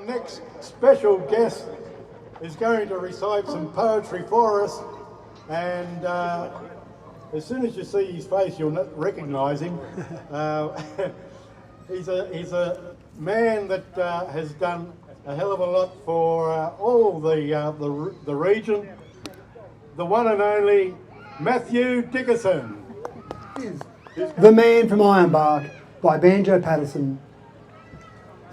next special guest is going to recite some poetry for us, and as soon as you see his face you'll recognise him. He's a man that has done a hell of a lot for all the region. The one and only Matthew Dickerson. The Man from Ironbark by Banjo Patterson.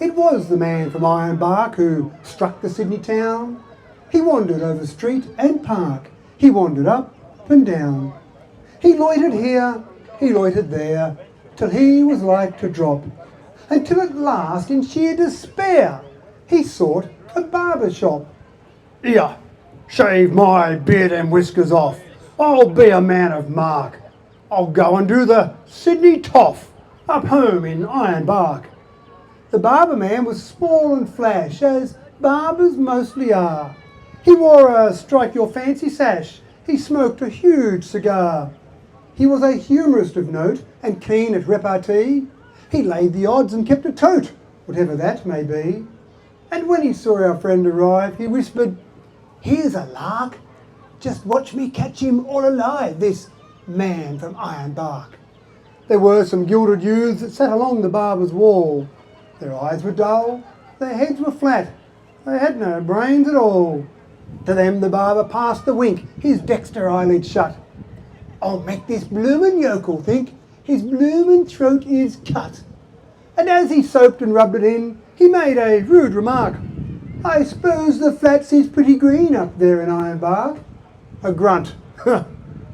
It was the man from Ironbark who struck the Sydney town. He wandered over street and park. He wandered up and down. He loitered here, he loitered there, till he was like to drop. Until at last, in sheer despair, he sought a barber shop. "Here, shave my beard and whiskers off. I'll be a man of mark. I'll go and do the Sydney toff up home in Ironbark." The barber man was small and flash, as barbers mostly are. He wore a strike-your-fancy sash. He smoked a huge cigar. He was a humourist of note and keen at repartee. He laid the odds and kept a tote, whatever that may be. And when he saw our friend arrive, he whispered, "Here's a lark. Just watch me catch him all alive, this man from Ironbark." There were some gilded youths that sat along the barber's wall. Their eyes were dull, their heads were flat, they had no brains at all. To them the barber passed the wink, his dexter eyelid shut. "I'll make this bloomin' yokel think his bloomin' throat is cut." And as he soaped and rubbed it in, he made a rude remark. "I suppose the flats is pretty green up there in Ironbark." A grunt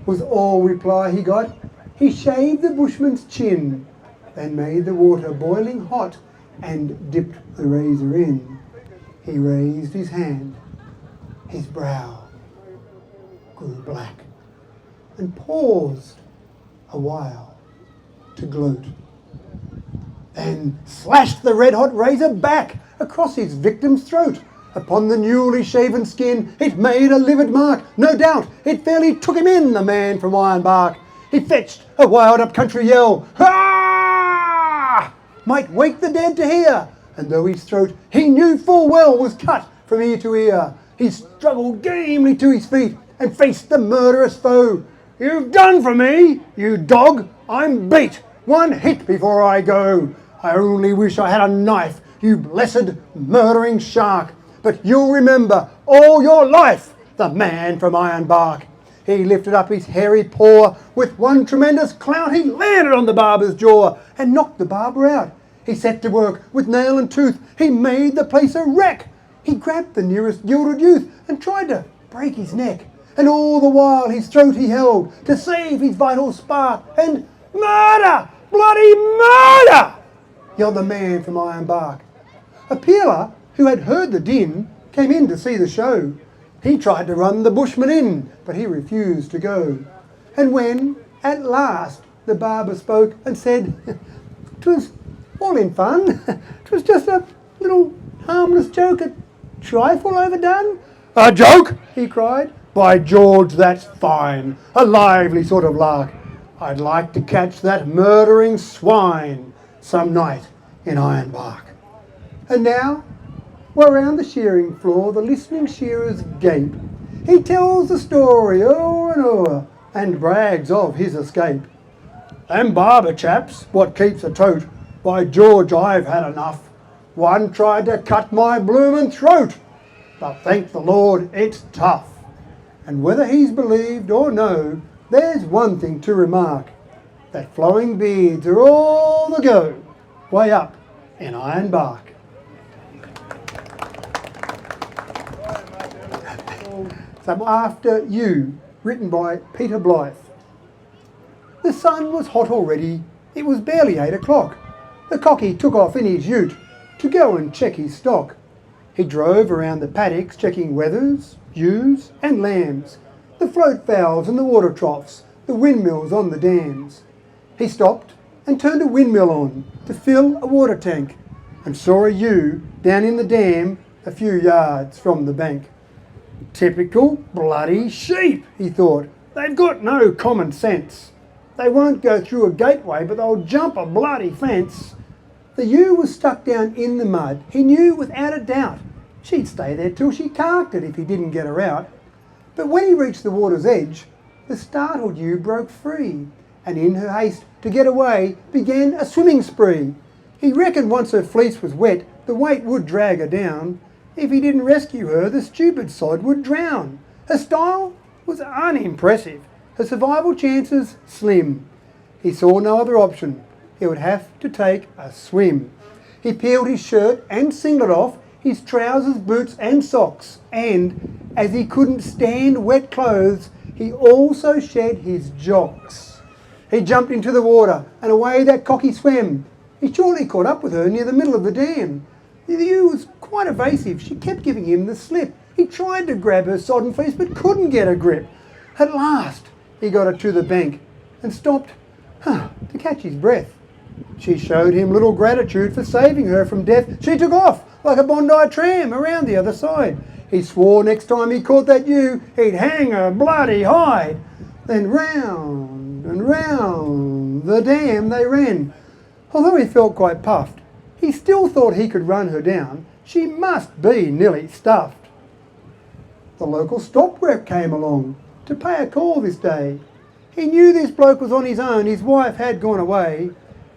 was all reply he got. He shaved the bushman's chin, then made the water boiling hot and dipped the razor in. He raised his hand, his brow grew black, and paused a while to gloat. Then slashed the red-hot razor back across his victim's throat. Upon the newly shaven skin it made a livid mark. No doubt it fairly took him in, the man from Ironbark. He fetched a wild up-country yell. "Ah!" Might wake the dead to hear, and though his throat he knew full well was cut from ear to ear, he struggled gamely to his feet and faced the murderous foe. "You've done for me, you dog, I'm beat. One hit before I go. I only wish I had a knife, you blessed murdering shark. But you'll remember all your life the man from Ironbark." He lifted up his hairy paw. With one tremendous clout he landed on the barber's jaw and knocked the barber out. He set to work with nail and tooth. He made the place a wreck. He grabbed the nearest gilded youth and tried to break his neck. And all the while his throat he held to save his vital spark. And "Murder! Bloody murder!" yelled the man from Ironbark. A peeler who had heard the din came in to see the show. He tried to run the bushman in, but he refused to go. And when, at last, the barber spoke and said, "'Twas all in fun. 'Twas just a little harmless joke, a trifle overdone." "A joke?" he cried. "By George, that's fine. A lively sort of lark. I'd like to catch that murdering swine some night in Ironbark." And now, while round the shearing floor the listening shearers gape, he tells the story o'er and o'er and brags of his escape. "Them barber chaps, what keeps a tote, by George, I've had enough. One tried to cut my bloomin' throat, but thank the Lord it's tough." And whether he's believed or no, there's one thing to remark, that flowing beards are all the go way up in Ironbark. So After You, written by Peter Blythe. The sun was hot already. It was barely 8 o'clock. The cocky took off in his ute to go and check his stock. He drove around the paddocks checking wethers, ewes and lambs, the float fowls and the water troughs, the windmills on the dams. He stopped and turned a windmill on to fill a water tank and saw a ewe down in the dam a few yards from the bank. "Typical bloody sheep," he thought. "They've got no common sense. They won't go through a gateway, but they'll jump a bloody fence. The ewe was stuck down in the mud. He knew without a doubt she'd stay there till she carked it if he didn't get her out. But when he reached the water's edge, the startled ewe broke free, and in her haste to get away began a swimming spree. He reckoned once her fleece was wet, the weight would drag her down. If he didn't rescue her, the stupid sod would drown. Her style was unimpressive, her survival chances slim. He saw no other option. He would have to take a swim. He peeled his shirt and singlet off, his trousers, boots and socks, and as he couldn't stand wet clothes, he also shed his jocks. He jumped into the water and away that cocky swam. He shortly caught up with her near the middle of the dam. The ewe was quite evasive. She kept giving him the slip. He tried to grab her sodden fleece but couldn't get a grip. At last he got her to the bank and stopped to catch his breath. She showed him little gratitude for saving her from death. She took off like a Bondi tram around the other side. He swore next time he caught that ewe, he'd hang her bloody hide. Then round and round the dam they ran. Although he felt quite puffed, he still thought he could run her down. She must be nearly stuffed. The local stopwork came along to pay a call this day. He knew this bloke was on his own, his wife had gone away.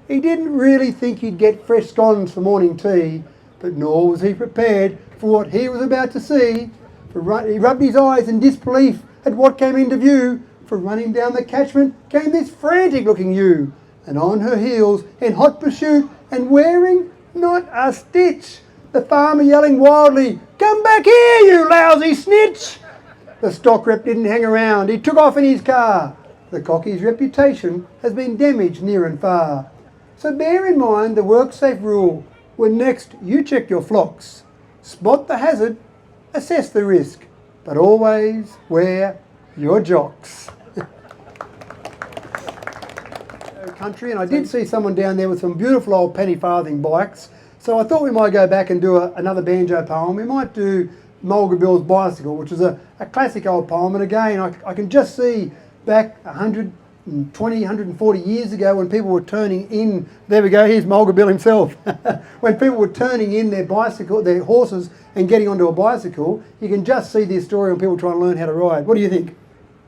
He didn't really think he'd get fresh scones for morning tea, but nor was he prepared for what he was about to see. He rubbed his eyes in disbelief at what came into view, for running down the catchment came this frantic-looking ewe, and on her heels in hot pursuit and wearing not a stitch, the farmer yelling wildly, "Come back here, you lousy snitch!" The stock rep didn't hang around, he took off in his car. The cockie's reputation has been damaged near and far. So bear in mind the WorkSafe rule. When next you check your flocks, spot the hazard, assess the risk, but always wear your jocks. Country, and I did see someone down there with some beautiful old penny farthing bikes, so I thought we might go back and do another banjo poem. We might do Mulga Bill's Bicycle, which is a classic old poem, and again I can just see back 120, 140 years ago when people were turning in, there we go, here's Mulga Bill himself, when people were turning in their their horses and getting onto a bicycle, you can just see this story of people trying to learn how to ride. What do you think?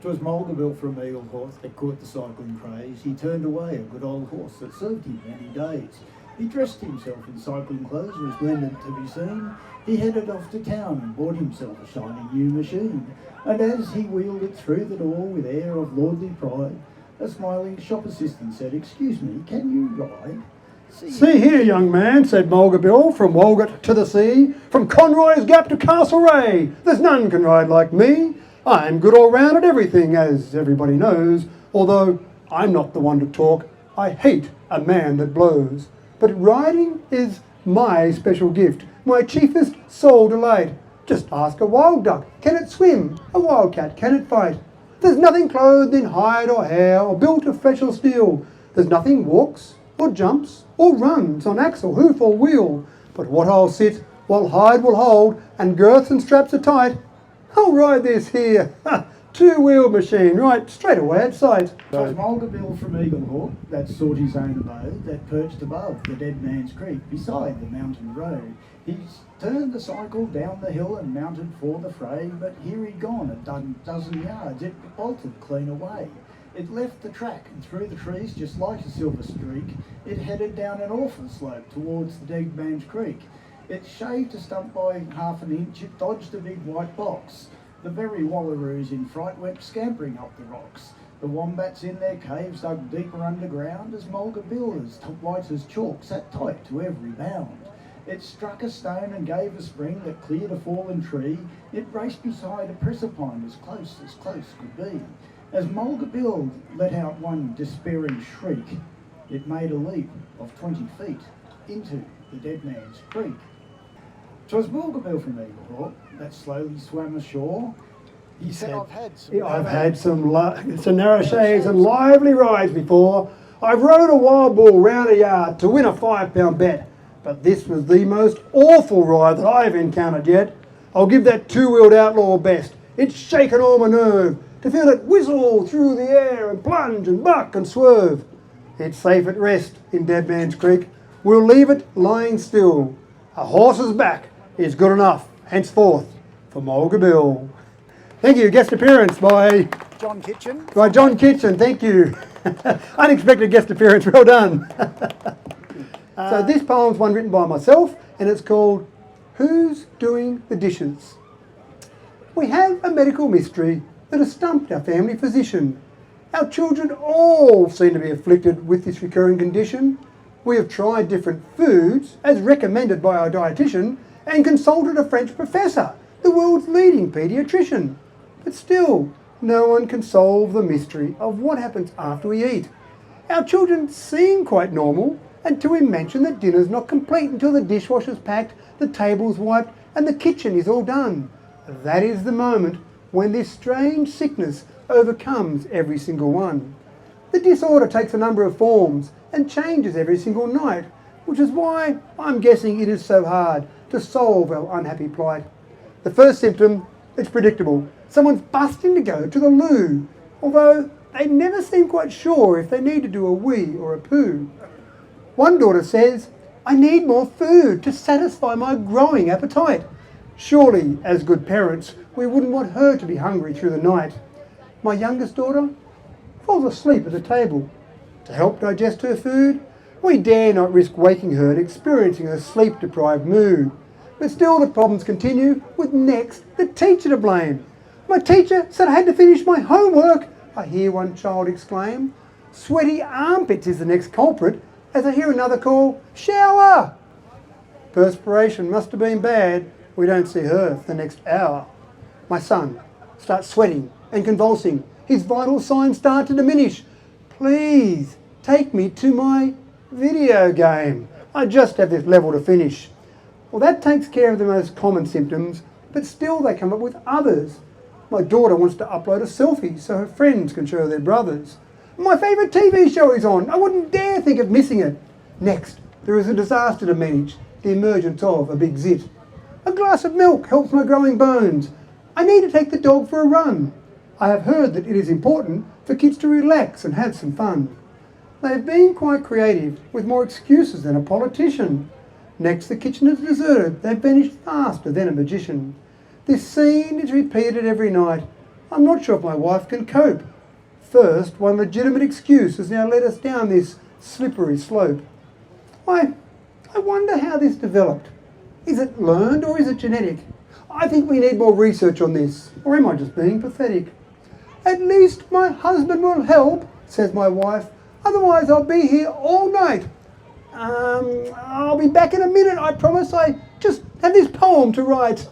It was Mulga Bill from Eagle Horse that caught the cycling craze. He turned away a good old horse that served him many days. He dressed himself in cycling clothes, was splendid to be seen. He headed off to town and bought himself a shiny new machine. And as he wheeled it through the door with air of lordly pride, a smiling shop assistant said, "Excuse me, can you ride?" See here, young man, said Mulga Bill, from Walgett to the sea, from Conroy's Gap to Castlereagh, there's none can ride like me. I'm good all round at everything, as everybody knows, although I'm not the one to talk. I hate a man that blows. But riding is my special gift, my chiefest sole delight. Just ask a wild duck, can it swim? A wildcat, can it fight? There's nothing clothed in hide or hair, or built of flesh or steel. There's nothing walks, or jumps, or runs on axle, hoof or wheel. But what I'll sit, while hide will hold, and girths and straps are tight, I'll ride this here, two-wheel machine, right straight away at sight. It was Mulga Bill from Eagle Hawk that sought his own abode, that perched above the Dead Man's Creek, beside the mountain road. He's turned the cycle down the hill and mounted for the fray, but here he'd gone a dozen yards, it bolted clean away. It left the track and through the trees just like a silver streak. It headed down an awful slope towards the Dead Man's Creek. It shaved a stump by half an inch, it dodged a big white box. The very wallaroos in fright went scampering up the rocks. The wombats in their caves dug deeper underground as Mulga Bill, as white as chalk, sat tight to every bound. It struck a stone and gave a spring that cleared a fallen tree. It raced beside a precipice as close could be. As Mulga Bill let out one despairing shriek, it made a leap of 20 feet into the Dead Man's Creek. 'Twas Mulga Bill from Eagle Hawk that slowly swam ashore. He said, I've had some narrow shaves and lively rides before. I've rode a wild bull round a yard to win a £5 bet, but this was the most awful ride that I've encountered yet. I'll give that two-wheeled outlaw best. It's shaken all my nerve to feel it whistle through the air and plunge and buck and swerve. It's safe at rest in Dead Man's Creek, we'll leave it lying still. A horse's back is good enough, henceforth, for Mulga Bill. Thank you. Guest appearance by John Kitchen. John Kitchen. Thank you. Unexpected guest appearance. Well done. So this poem's one written by myself, and it's called Who's Doing the Dishes? We have a medical mystery that has stumped our family physician. Our children all seem to be afflicted with this recurring condition. We have tried different foods, as recommended by our dietitian, and consulted a French professor, the world's leading paediatrician. But still, no one can solve the mystery of what happens after we eat. Our children seem quite normal until we mention that dinner's not complete until the dishwasher's packed, the table's wiped, and the kitchen is all done. That is the moment when this strange sickness overcomes every single one. The disorder takes a number of forms and changes every single night, which is why I'm guessing it is so hard to solve our unhappy plight. The first symptom, it's predictable. Someone's busting to go to the loo, although they never seem quite sure if they need to do a wee or a poo. One daughter says, I need more food to satisfy my growing appetite. Surely, as good parents, we wouldn't want her to be hungry through the night. My youngest daughter falls asleep at the table. To help digest her food, we dare not risk waking her and experiencing a sleep-deprived mood. But still the problems continue, with next the teacher to blame. My teacher said I had to finish my homework, I hear one child exclaim. Sweaty armpits is the next culprit, as I hear another call, shower! Perspiration must have been bad. We don't see her for the next hour. My son starts sweating and convulsing. His vital signs start to diminish. Please take me to my video game. I just have this level to finish. Well, that takes care of the most common symptoms, but still they come up with others. My daughter wants to upload a selfie so her friends can show their brothers. My favourite TV show is on. I wouldn't dare think of missing it. Next, there is a disaster to manage, the emergence of a big zit. A glass of milk helps my growing bones. I need to take the dog for a run. I have heard that it is important for kids to relax and have some fun. They have been quite creative, with more excuses than a politician. Next, the kitchen is deserted. They've vanished faster than a magician. This scene is repeated every night. I'm not sure if my wife can cope. First, one legitimate excuse has now led us down this slippery slope. I wonder how this developed. Is it learned or is it genetic? I think we need more research on this, or am I just being pathetic? At least my husband will help, says my wife. Otherwise I'll be here all night. I'll be back in a minute, I promise. I just have this poem to write.